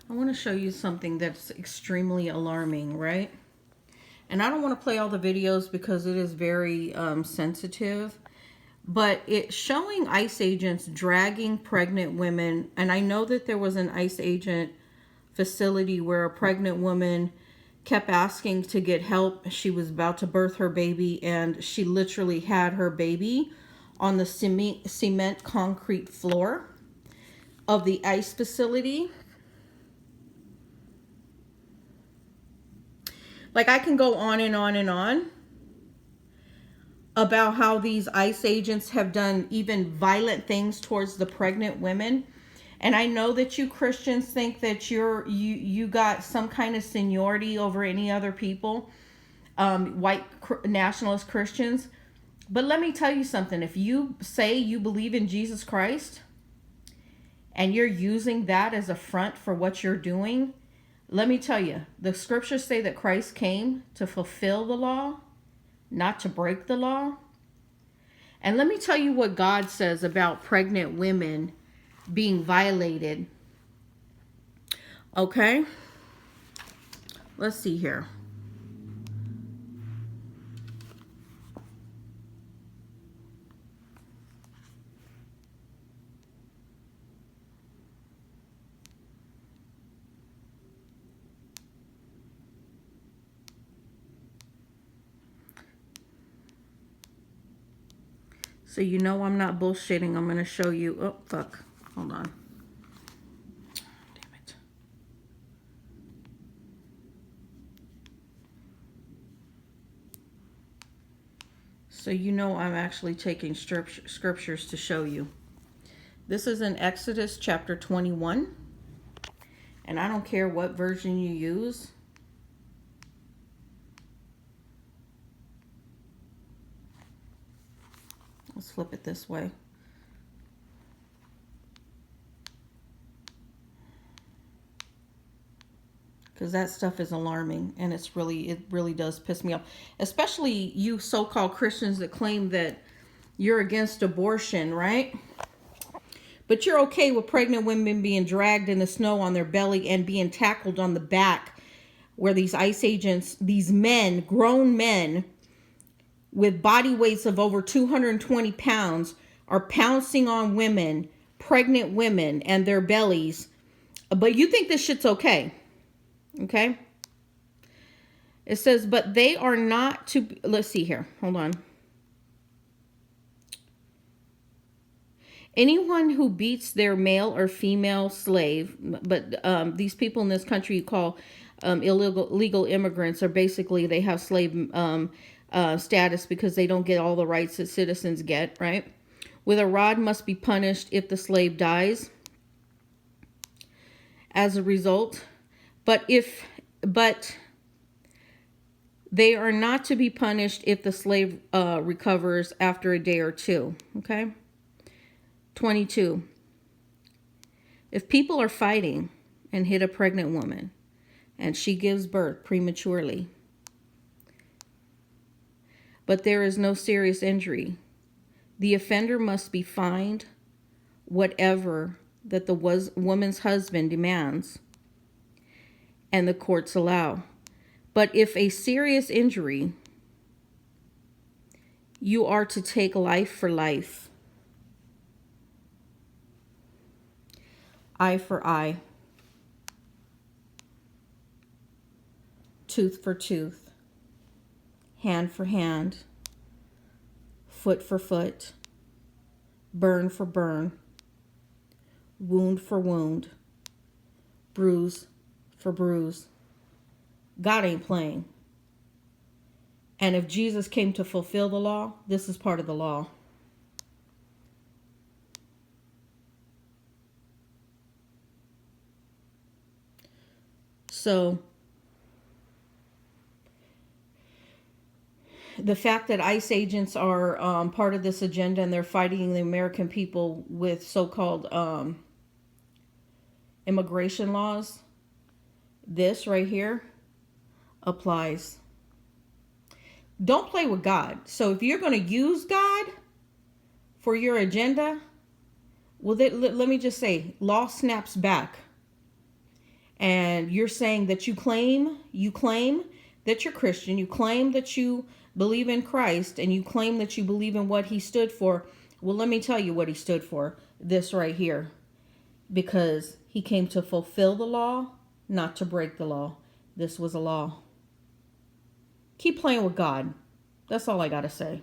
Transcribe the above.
I want to show you something that's extremely alarming, right? And I don't want to play all the videos because it is very sensitive. But it's showing ICE agents dragging pregnant women. And I know that there was an ICE agent facility where a pregnant woman kept asking to get help. She was about to birth her baby, and she literally had her baby on the cement concrete floor of the ICE facility. Like, I can go on and on and on about how these ICE agents have done even violent things towards the pregnant women. And I know that you Christians think that you got some kind of seniority over any other people, white nationalist Christians. But let me tell you something. If you say you believe in Jesus Christ and you're using that as a front for what you're doing, let me tell you, the scriptures say that Christ came to fulfill the law, not to break the law. And let me tell you what God says about pregnant women being violated. Okay? Let's see here. So you know I'm not bullshitting. I'm going to show you. Oh, fuck. Hold on. Damn it. So you know I'm actually taking scriptures to show you. This is in Exodus chapter 21. And I don't care what version you use. Let's flip it this way. Because that stuff is alarming, and it really does piss me off. Especially you so-called Christians that claim that you're against abortion, right? But you're okay with pregnant women being dragged in the snow on their belly and being tackled on the back, where these ICE agents, these men, grown men, with body weights of over 220 pounds are pouncing on women, pregnant women, and their bellies. But you think this shit's okay. Okay? It says, but they are not to... Let's see here. Hold on. Anyone who beats their male or female slave, but these people in this country you call illegal immigrants, are basically, they have slave status because they don't get all the rights that citizens get, right? With a rod must be punished if the slave dies as a result. But they are not to be punished if the slave recovers after a day or two, okay? 22. If people are fighting and hit a pregnant woman and she gives birth prematurely, but there is no serious injury, the offender must be fined whatever that the woman's husband demands and the courts allow. But if a serious injury, you are to take life for life. Eye for eye. Tooth for tooth. Hand for hand. Foot for foot. Burn for burn. Wound for wound. Bruise for bruise. God ain't playing. And if Jesus came to fulfill the law, this is part of the law. So the fact that ICE agents are part of this agenda and they're fighting the American people with so-called immigration laws, this right here applies. Don't play with God. So if you're going to use God for your agenda, well, let me just say, law snaps back. and you're saying that you claim that you're Christian, you claim that you believe in Christ, and you claim that you believe in what he stood for. Well, let me tell you what he stood for. This right here. Because he came to fulfill the law, not to break the law. This was a law. Keep playing with God. That's all I got to say.